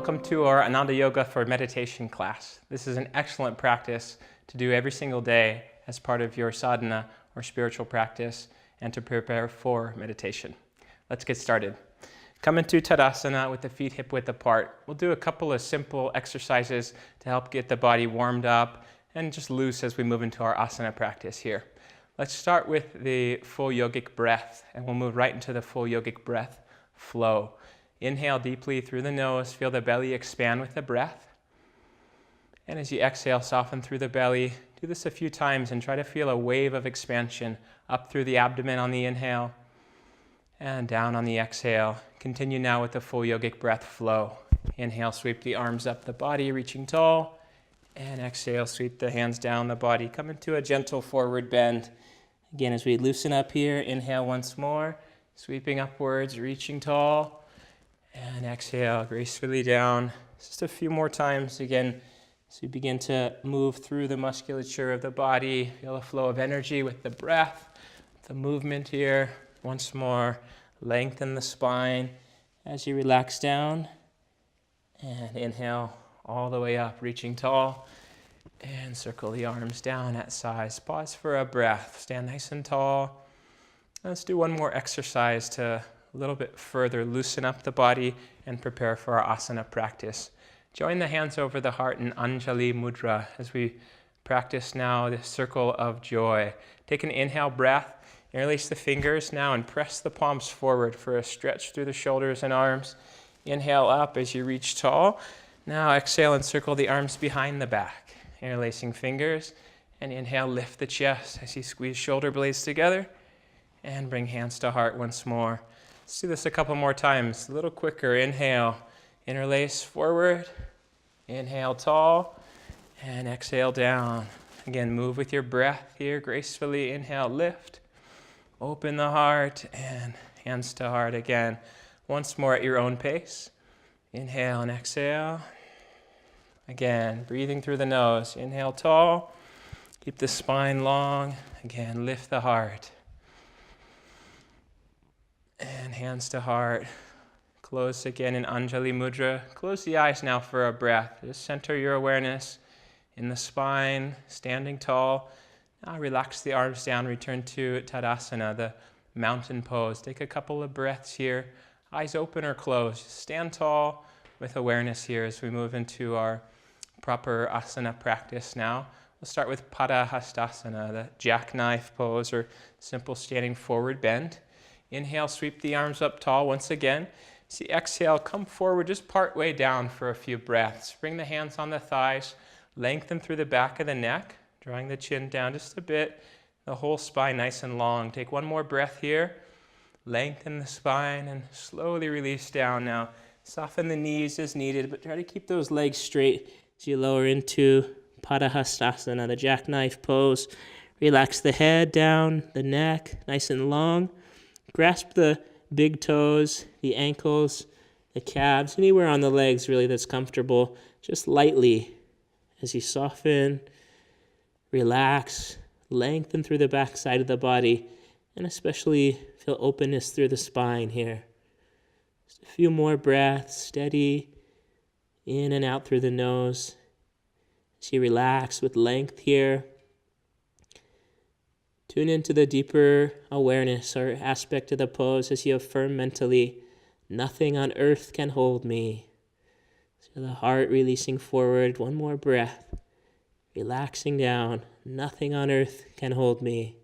Welcome to our Ananda Yoga for Meditation class. This is an excellent practice to do every single day as part of your sadhana or spiritual practice and to prepare for meditation. Let's get started. Come into Tadasana with the feet hip-width apart. We'll do a couple of simple exercises to help get the body warmed up and just loose as we move into our asana practice here. Let's start with the full yogic breath, and we'll move right into the full yogic breath flow. Inhale deeply through the nose, feel the belly expand with the breath. And as you exhale, soften through the belly. Do this a few times and try to feel a wave of expansion up through the abdomen on the inhale and down on the exhale. Continue now with the full yogic breath flow. Inhale, sweep the arms up the body, reaching tall. And exhale, sweep the hands down the body. Come into a gentle forward bend. Again, as we loosen up here, inhale once more, sweeping upwards, reaching tall. And exhale gracefully down. Just a few more times again as we begin to move through the musculature of the body. Feel a flow of energy with the breath, the movement here. Once more, lengthen the spine as you relax down. And inhale all the way up, reaching tall. And circle the arms down at size. Pause for a breath. Stand nice and tall. Let's do one more exercise to a little bit further loosen up the body and prepare for our asana practice. Join the hands over the heart in Anjali Mudra as we practice now the circle of joy. Take an inhale breath, interlace the fingers now and press the palms forward for a stretch through the shoulders and arms. Inhale up as you reach tall. Now exhale and circle the arms behind the back, interlacing fingers, and inhale, lift the chest as you squeeze shoulder blades together and bring hands to heart once more. Let's do this a couple more times, a little quicker. Inhale, interlace forward, inhale tall, and exhale down. Again, move with your breath here gracefully. Inhale, lift, open the heart, and hands to heart again. Once more at your own pace. Inhale and exhale. Again, breathing through the nose. Inhale tall, keep the spine long. Again, lift the heart. And hands to heart. Close again in Anjali Mudra. Close the eyes now for a breath. Just center your awareness in the spine, standing tall. Now relax the arms down, return to Tadasana, the mountain pose. Take a couple of breaths here. Eyes open or closed. Stand tall with awareness here as we move into our proper asana practice now. We'll start with Padahastasana, the jackknife pose or simple standing forward bend. Inhale, sweep the arms up tall once again. As you exhale, come forward just part way down for a few breaths. Bring the hands on the thighs, lengthen through the back of the neck, drawing the chin down just a bit, the whole spine nice and long. Take one more breath here. Lengthen the spine and slowly release down now. Soften the knees as needed, but try to keep those legs straight as you lower into Padahastasana, the jackknife pose. Relax the head down, the neck, nice and long. Grasp the big toes, the ankles, the calves, anywhere on the legs really that's comfortable. Just lightly as you soften, relax, lengthen through the back side of the body, and especially feel openness through the spine here. Just a few more breaths, steady, in and out through the nose. As you relax with length here. Tune into the deeper awareness or aspect of the pose as you affirm mentally, nothing on earth can hold me. So the heart releasing forward, one more breath, relaxing down, nothing on earth can hold me.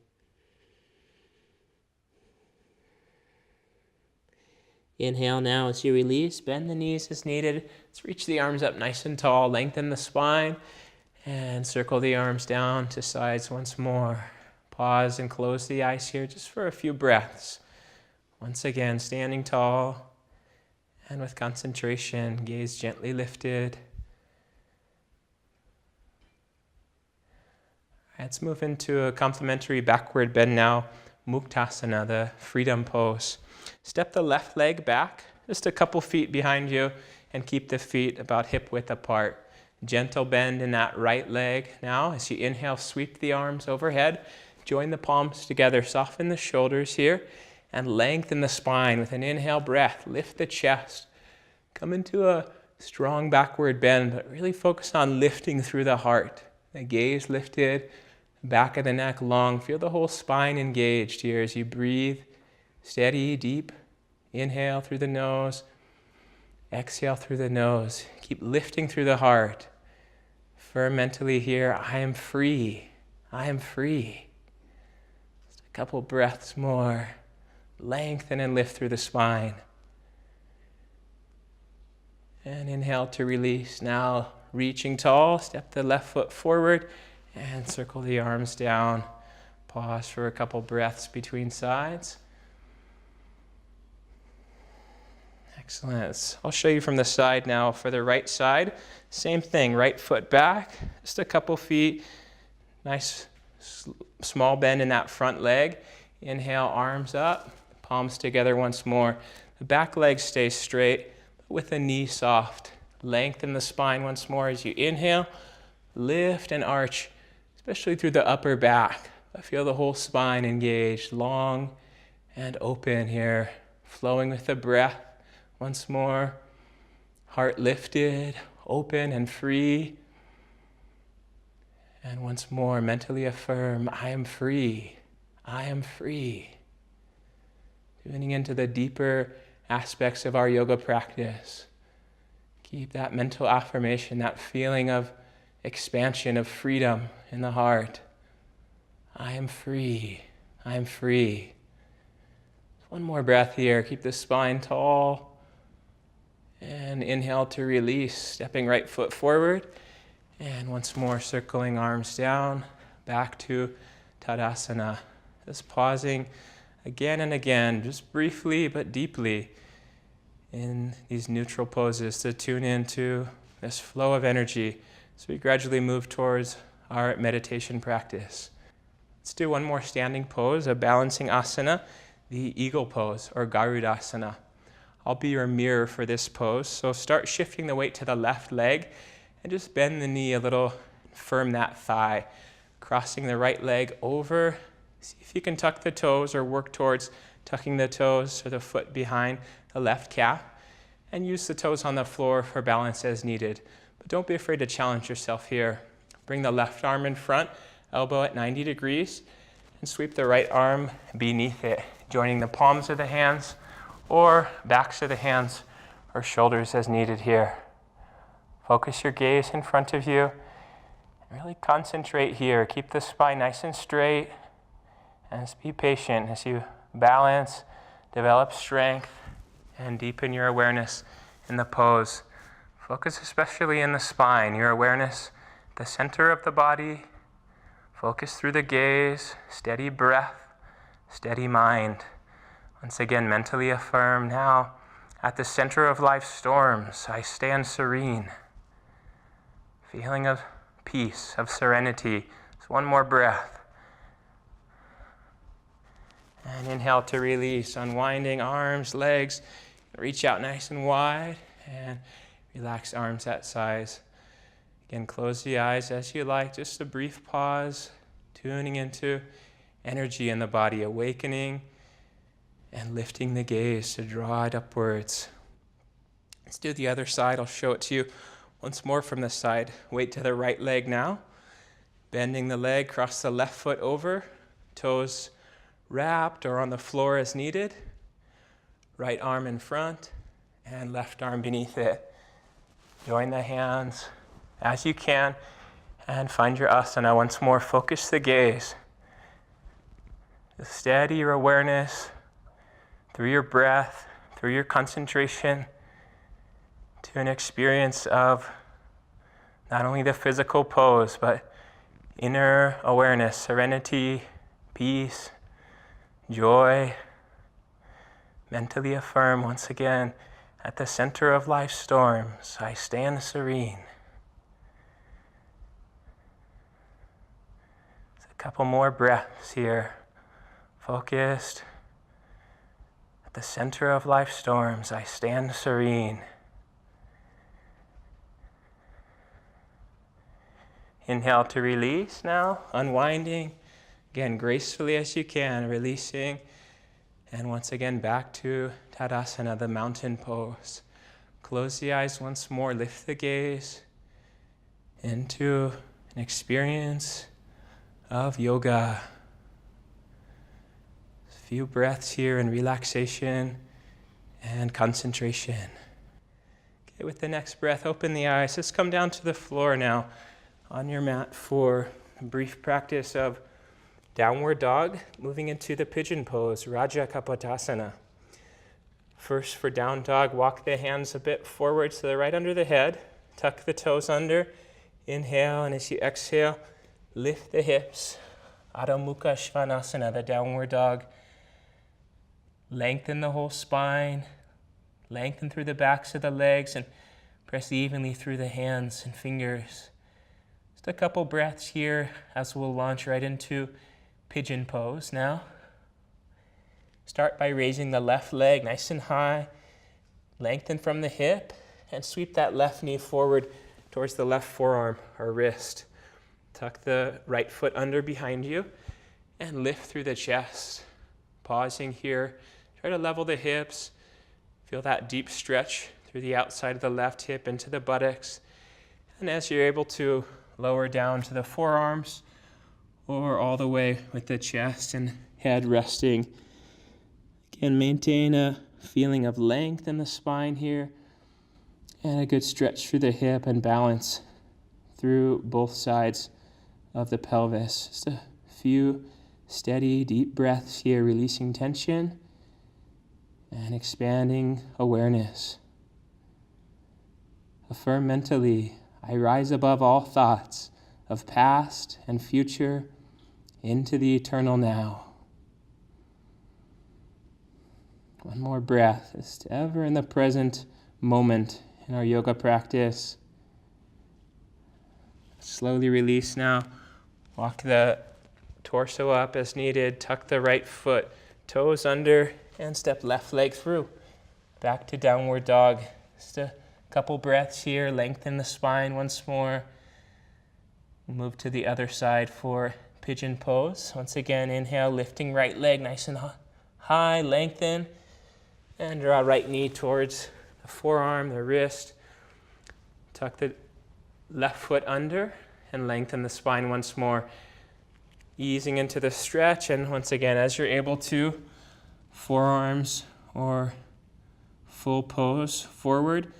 Inhale now as you release, bend the knees as needed. Let's reach the arms up nice and tall, lengthen the spine, and circle the arms down to sides once more. Pause and close the eyes here just for a few breaths. Once again, standing tall and with concentration, gaze gently lifted. Let's move into a complementary backward bend now, Muktasana, the freedom pose. Step the left leg back, just a couple feet behind you, and keep the feet about hip width apart. Gentle bend in that right leg now. As you inhale, sweep the arms overhead. Join the palms together, soften the shoulders here, and lengthen the spine with an inhale breath. Lift the chest. Come into a strong backward bend, but really focus on lifting through the heart. The gaze lifted, back of the neck long. Feel the whole spine engaged here as you breathe. Steady, deep. Inhale through the nose. Exhale through the nose. Keep lifting through the heart. Firm mentally here. I am free. I am free. Just a couple breaths more. Lengthen and lift through the spine. And inhale to release. Now reaching tall. Step the left foot forward and circle the arms down. Pause for a couple breaths between sides. Excellent. I'll show you from the side now. For the right side, same thing. Right foot back, just a couple feet. Nice small bend in that front leg. Inhale, arms up, palms together once more. The back leg stays straight with the knee soft. Lengthen the spine once more as you inhale. Lift and arch, especially through the upper back. I feel the whole spine engaged, long and open here, flowing with the breath. Once more, heart lifted, open and free. And once more, mentally affirm, I am free. I am free. Tuning into the deeper aspects of our yoga practice. Keep that mental affirmation, that feeling of expansion, of freedom in the heart. I am free. I am free. One more breath here. Keep the spine tall. And inhale to release, stepping right foot forward. And once more, circling arms down, back to Tadasana. Just pausing again and again, just briefly but deeply in these neutral poses to tune into this flow of energy as we gradually move towards our meditation practice. Let's do one more standing pose, a balancing asana, the eagle pose or Garudasana. I'll be your mirror for this pose. So start shifting the weight to the left leg and just bend the knee a little, firm that thigh. Crossing the right leg over. See if you can tuck the toes or work towards tucking the toes or the foot behind the left calf. And use the toes on the floor for balance as needed. But don't be afraid to challenge yourself here. Bring the left arm in front, elbow at 90 degrees, and sweep the right arm beneath it, joining the palms of the hands or backs of the hands or shoulders as needed here. Focus your gaze in front of you. Really concentrate here. Keep the spine nice and straight. And just be patient as you balance, develop strength, and deepen your awareness in the pose. Focus especially in the spine, your awareness, the center of the body. Focus through the gaze, steady breath, steady mind. Once again, mentally affirm now, at the center of life's storms, I stand serene. Feeling of peace, of serenity. So one more breath. And inhale to release, unwinding arms, legs. Reach out nice and wide and relax arms at size. Again, close the eyes as you like. Just a brief pause, tuning into energy in the body, awakening and lifting the gaze to draw it upwards. Let's do the other side. I'll show it to you once more from the side. Weight to the right leg now. Bending the leg, cross the left foot over. Toes wrapped or on the floor as needed. Right arm in front and left arm beneath it. Join the hands as you can and find your asana. Once more, focus the gaze. Steady your awareness through your breath, through your concentration, to an experience of not only the physical pose, but inner awareness, serenity, peace, joy. Mentally affirm once again, at the center of life's storms, I stand serene. Just a couple more breaths here. Focused. At the center of life's storms, I stand serene. Inhale to release now, unwinding. Again, gracefully as you can, releasing. And once again, back to Tadasana, the mountain pose. Close the eyes once more, lift the gaze into an experience of yoga. A few breaths here in relaxation and concentration. Okay, with the next breath, open the eyes. Let's come down to the floor now on your mat for a brief practice of downward dog, moving into the pigeon pose, Raja Kapotasana. First, for down dog, walk the hands a bit forward to the right under the head. Tuck the toes under. Inhale, and as you exhale, lift the hips. Adho Mukha Svanasana, the downward dog. Lengthen the whole spine. Lengthen through the backs of the legs and press evenly through the hands and fingers. Just a couple breaths here as we'll launch right into pigeon pose now. Start by raising the left leg nice and high. Lengthen from the hip and sweep that left knee forward towards the left forearm or wrist. Tuck the right foot under behind you and lift through the chest. Pausing here. Try to level the hips. Feel that deep stretch through the outside of the left hip into the buttocks. And as you're able to, lower down to the forearms or all the way with the chest and head resting. Again, maintain a feeling of length in the spine here and a good stretch through the hip and balance through both sides of the pelvis. Just a few steady, deep breaths here, releasing tension and expanding awareness. Affirm mentally, I rise above all thoughts of past and future into the eternal now. One more breath, just ever in the present moment in our yoga practice. Slowly release now. Walk the torso up as needed. Tuck the right foot, toes under, and step left leg through. Back to downward dog. Just a couple breaths here. Lengthen the spine once more. Move to the other side for pigeon pose. Once again, inhale, lifting right leg nice and high. Lengthen. And draw right knee towards the forearm, the wrist. Tuck the left foot under and lengthen the spine once more. Easing into the stretch, and once again, as you're able to, forearms or full pose forward.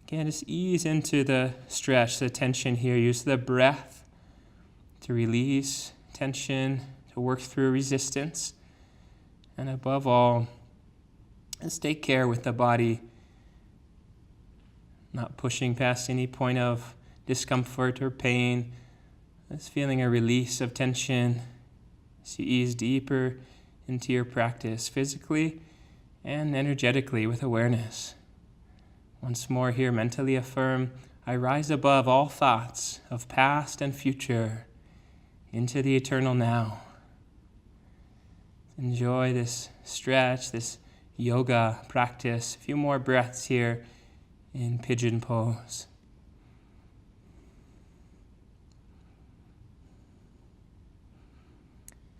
Again, just ease into the stretch, the tension here. Use the breath to release tension, to work through resistance. And above all, let's take care with the body, not pushing past any point of discomfort or pain. Just feeling a release of tension as you ease deeper into your practice, physically and energetically with awareness. Once more here, mentally affirm, I rise above all thoughts of past and future into the eternal now. Enjoy this stretch, this yoga practice. A few more breaths here in pigeon pose.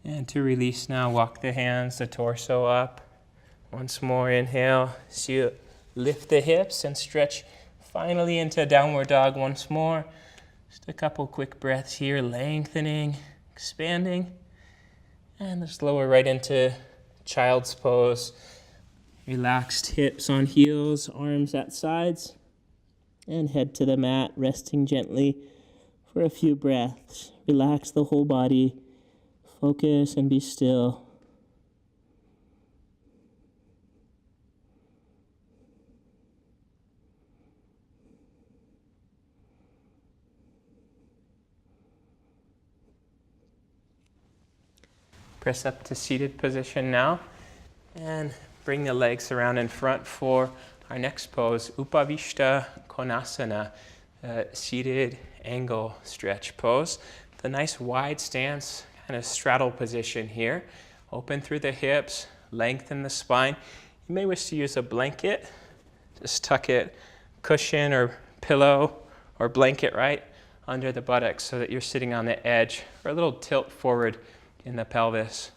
And to release now, walk the hands, the torso up. Once more, inhale. So you lift the hips and stretch finally into downward dog once more. Just a couple quick breaths here, lengthening, expanding. And let's lower right into child's pose. Relaxed hips on heels, arms at sides, and head to the mat, resting gently for a few breaths. Relax the whole body, focus and be still. Press up to seated position now, and bring the legs around in front for our next pose, Upavishta Konasana, seated angle stretch pose. With a nice wide stance, kind of straddle position here. Open through the hips, lengthen the spine. You may wish to use a blanket. Just tuck it, cushion or pillow or blanket right under the buttocks so that you're sitting on the edge, or a little tilt forward in the pelvis.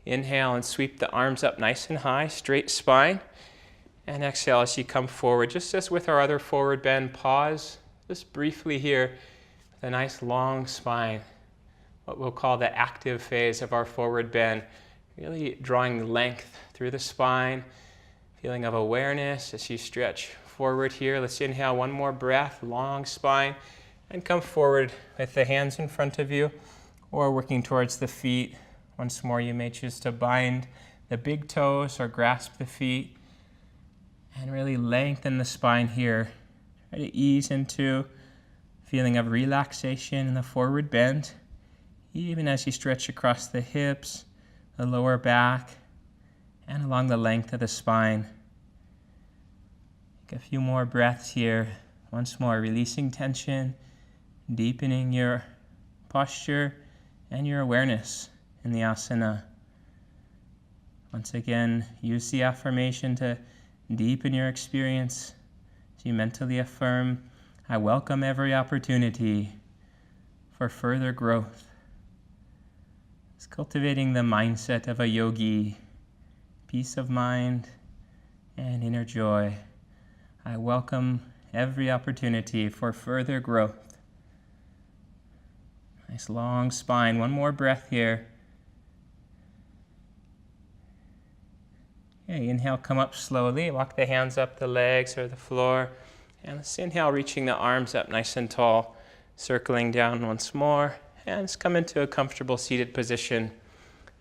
Inhale and sweep the arms up nice and high, straight spine. And exhale as you come forward. Just as with our other forward bend, pause just briefly here with a nice long spine, what we'll call the active phase of our forward bend, really drawing length through the spine, feeling of awareness as you stretch forward here. Let's inhale one more breath, long spine, and come forward with the hands in front of you or working towards the feet. Once more, you may choose to bind the big toes or grasp the feet and really lengthen the spine here. Try to ease into feeling of relaxation in the forward bend, even as you stretch across the hips, the lower back, and along the length of the spine. Take a few more breaths here. Once more, releasing tension, deepening your posture and your awareness in the asana. Once again, use the affirmation to deepen your experience. As you mentally affirm, I welcome every opportunity for further growth. It's cultivating the mindset of a yogi, peace of mind and inner joy. I welcome every opportunity for further growth. Nice long spine. One more breath here. Okay, inhale, come up slowly. Walk the hands up the legs or the floor. And let's inhale, reaching the arms up nice and tall, circling down once more. And let's come into a comfortable seated position.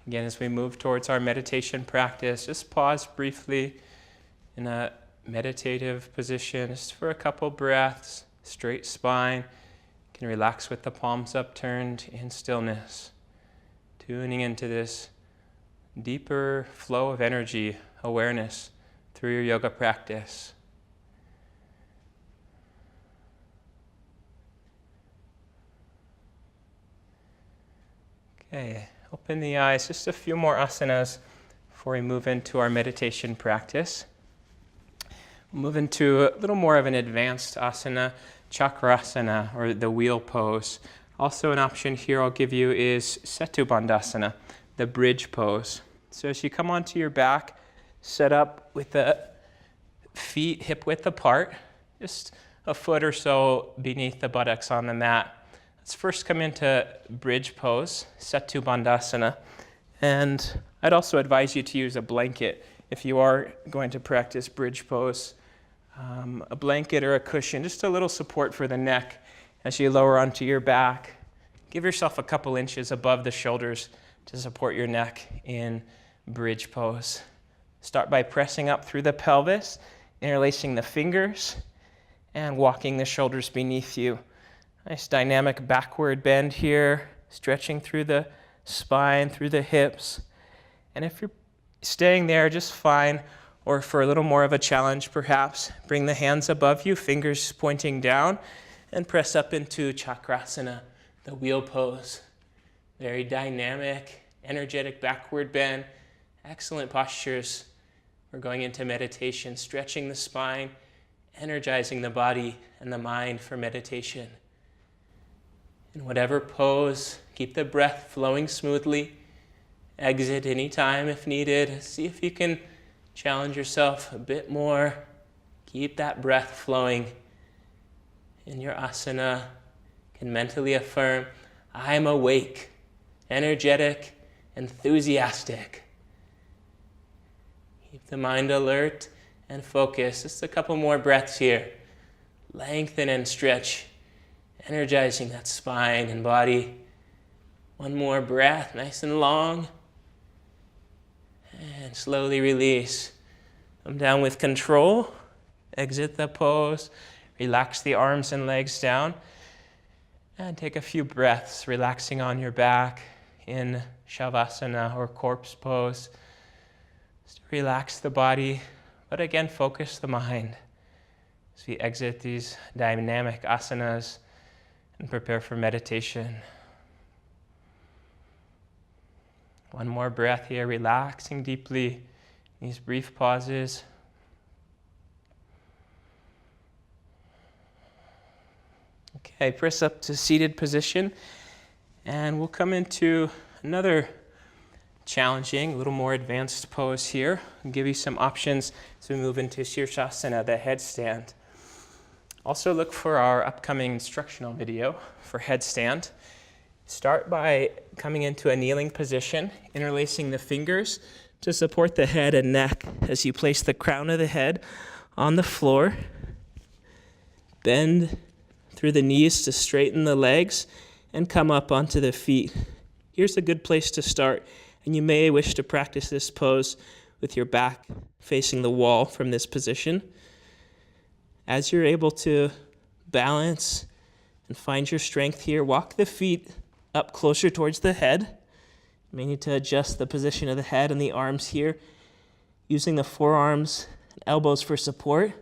Again, as we move towards our meditation practice, just pause briefly in a meditative position, just for a couple breaths, straight spine. You can relax with the palms upturned in stillness, tuning into this deeper flow of energy, awareness through your yoga practice. Okay, open the eyes. Just a few more asanas before we move into our meditation practice. We'll move into a little more of an advanced asana, chakrasana, or the wheel pose. Also an option here I'll give you is Setu Bandhasana, the bridge pose. So as you come onto your back, set up with the feet hip width apart, just a foot or so beneath the buttocks on the mat. Let's first come into bridge pose, Setu Bandhasana. And I'd also advise you to use a blanket if you are going to practice bridge pose. A blanket or a cushion, just a little support for the neck as you lower onto your back. Give yourself a couple inches above the shoulders to support your neck in bridge pose. Start by pressing up through the pelvis, interlacing the fingers, and walking the shoulders beneath you. Nice dynamic backward bend here, stretching through the spine, through the hips. And if you're staying there, just fine. Or for a little more of a challenge, perhaps, bring the hands above you, fingers pointing down, and press up into chakrasana, the wheel pose. Very dynamic, energetic backward bend. Excellent postures. We're going into meditation, stretching the spine, energizing the body and the mind for meditation. In whatever pose, keep the breath flowing smoothly. Exit anytime if needed. See if you can challenge yourself a bit more. Keep that breath flowing. In your asana, you can mentally affirm, I am awake, energetic, enthusiastic. Keep the mind alert and focused. Just a couple more breaths here. Lengthen and stretch, energizing that spine and body. One more breath, nice and long. And slowly release. Come down with control. Exit the pose. Relax the arms and legs down. And take a few breaths, relaxing on your back in Shavasana or corpse pose. Just relax the body, but again, focus the mind as we exit these dynamic asanas and prepare for meditation. One more breath here, relaxing deeply, these brief pauses. Okay, press up to seated position, and we'll come into another challenging, a little more advanced pose here. I'll give you some options as we move into Shirshasana, the headstand. Also look for our upcoming instructional video for headstand. Start by coming into a kneeling position, interlacing the fingers to support the head and neck as you place the crown of the head on the floor. Bend through the knees to straighten the legs and come up onto the feet. Here's a good place to start, and you may wish to practice this pose with your back facing the wall from this position. As you're able to balance and find your strength here, walk the feet up closer towards the head. You may need to adjust the position of the head and the arms here, using the forearms and elbows for support.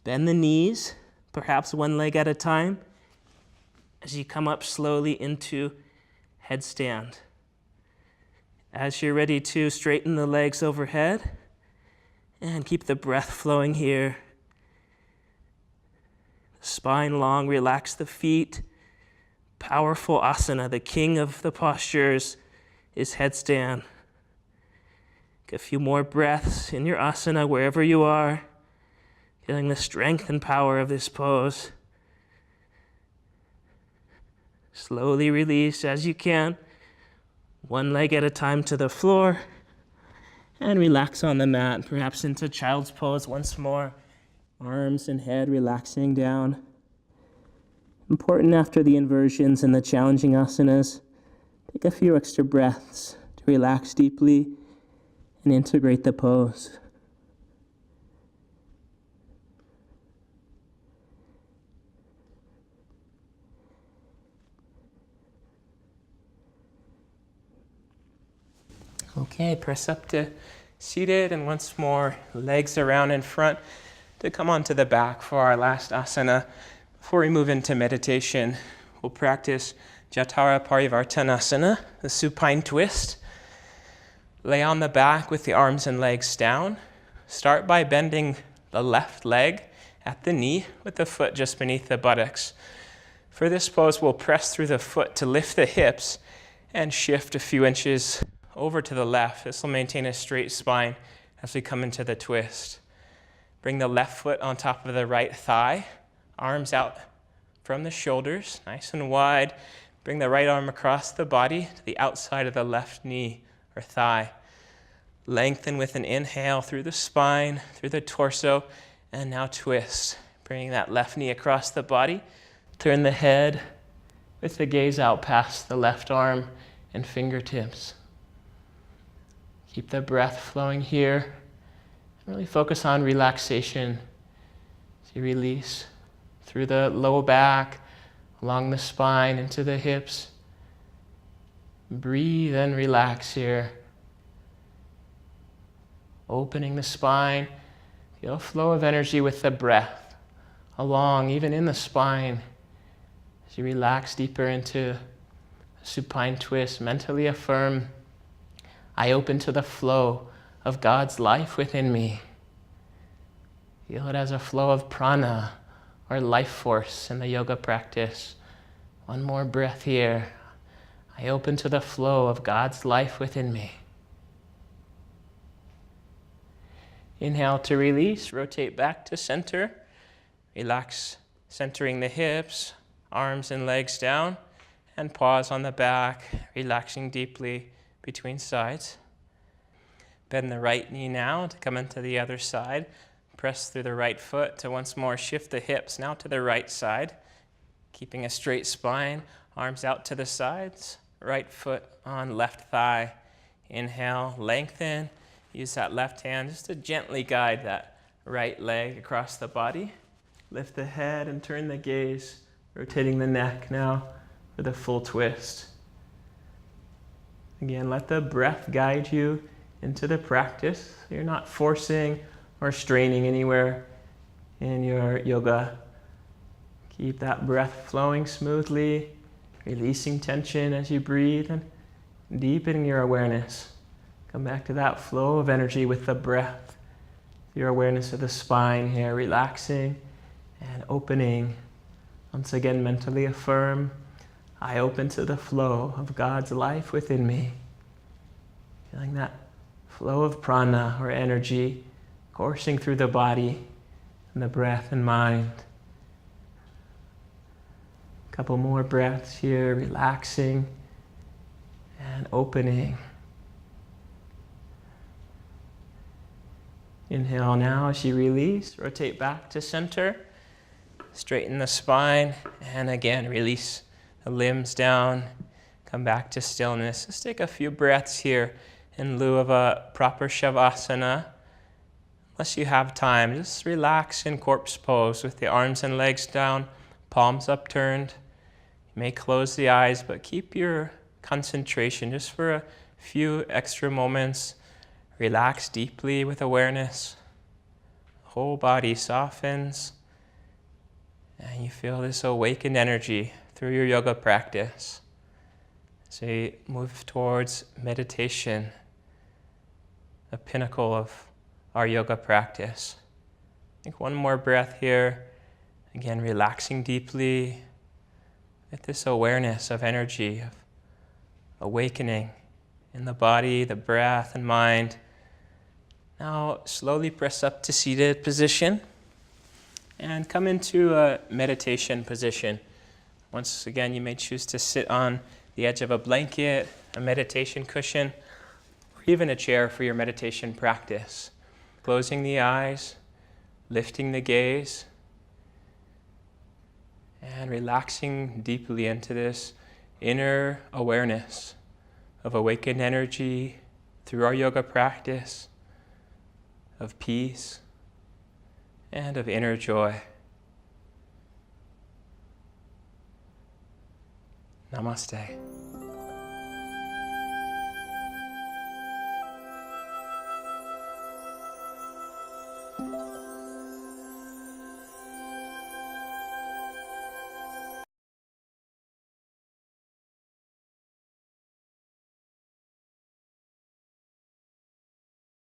Bend the knees, perhaps one leg at a time, as you come up slowly into headstand. As you're ready to straighten the legs overhead and keep the breath flowing here. Spine long, relax the feet. Powerful asana, the king of the postures is headstand. Take a few more breaths in your asana wherever you are, feeling the strength and power of this pose. Slowly release as you can, one leg at a time to the floor, and relax on the mat, perhaps into child's pose once more. Arms and head relaxing down. Important after the inversions and the challenging asanas, take a few extra breaths to relax deeply and integrate the pose. Okay, press up to seated, and once more, legs around in front to come onto the back for our last asana. Before we move into meditation, we'll practice Jatara Parivartanasana, the supine twist. Lay on the back with the arms and legs down. Start by bending the left leg at the knee with the foot just beneath the buttocks. For this pose, we'll press through the foot to lift the hips and shift a few inches over to the left. This will maintain a straight spine as we come into the twist. Bring the left foot on top of the right thigh, arms out from the shoulders, nice and wide. Bring the right arm across the body to the outside of the left knee or thigh. Lengthen with an inhale through the spine, through the torso, and now twist. Bringing that left knee across the body. Turn the head with the gaze out past the left arm and fingertips. Keep the breath flowing here. Really focus on relaxation as you release through the low back, along the spine, into the hips. Breathe and relax here. Opening the spine. Feel a flow of energy with the breath along, even in the spine. As you relax deeper into the supine twist, mentally affirm, I open to the flow of God's life within me. Feel it as a flow of prana, or life force in the yoga practice. One more breath here. I open to the flow of God's life within me. Inhale to release, rotate back to center. Relax, centering the hips, arms and legs down, and pause on the back, relaxing deeply between sides. Bend the right knee now to come into the other side. Press through the right foot to once more shift the hips now to the right side. Keeping a straight spine, arms out to the sides. Right foot on left thigh. Inhale, lengthen. Use that left hand just to gently guide that right leg across the body. Lift the head and turn the gaze, rotating the neck now for the full twist. Again, let the breath guide you into the practice. You're not forcing or straining anywhere in your yoga. Keep that breath flowing smoothly, releasing tension as you breathe and deepening your awareness. Come back to that flow of energy with the breath. Your awareness of the spine here, relaxing and opening. Once again, mentally affirm, I open to the flow of God's life within me. Feeling that flow of prana or energy coursing through the body and the breath and mind. A couple more breaths here, relaxing and opening. Inhale now as you release, rotate back to center, straighten the spine, and again release the limbs down, come back to stillness. Let's take a few breaths here in lieu of a proper shavasana. Unless you have time, just relax in corpse pose with the arms and legs down, palms upturned. You may close the eyes, but keep your concentration just for a few extra moments. Relax deeply with awareness. The whole body softens, and you feel this awakened energy through your yoga practice. So you move towards meditation, the pinnacle of our yoga practice. Take one more breath here. Again, relaxing deeply with this awareness of energy, of awakening in the body, the breath, and mind. Now, slowly press up to seated position and come into a meditation position. Once again, you may choose to sit on the edge of a blanket, a meditation cushion, or even a chair for your meditation practice. Closing the eyes, lifting the gaze, and relaxing deeply into this inner awareness of awakened energy through our yoga practice, of peace, and of inner joy. Namaste.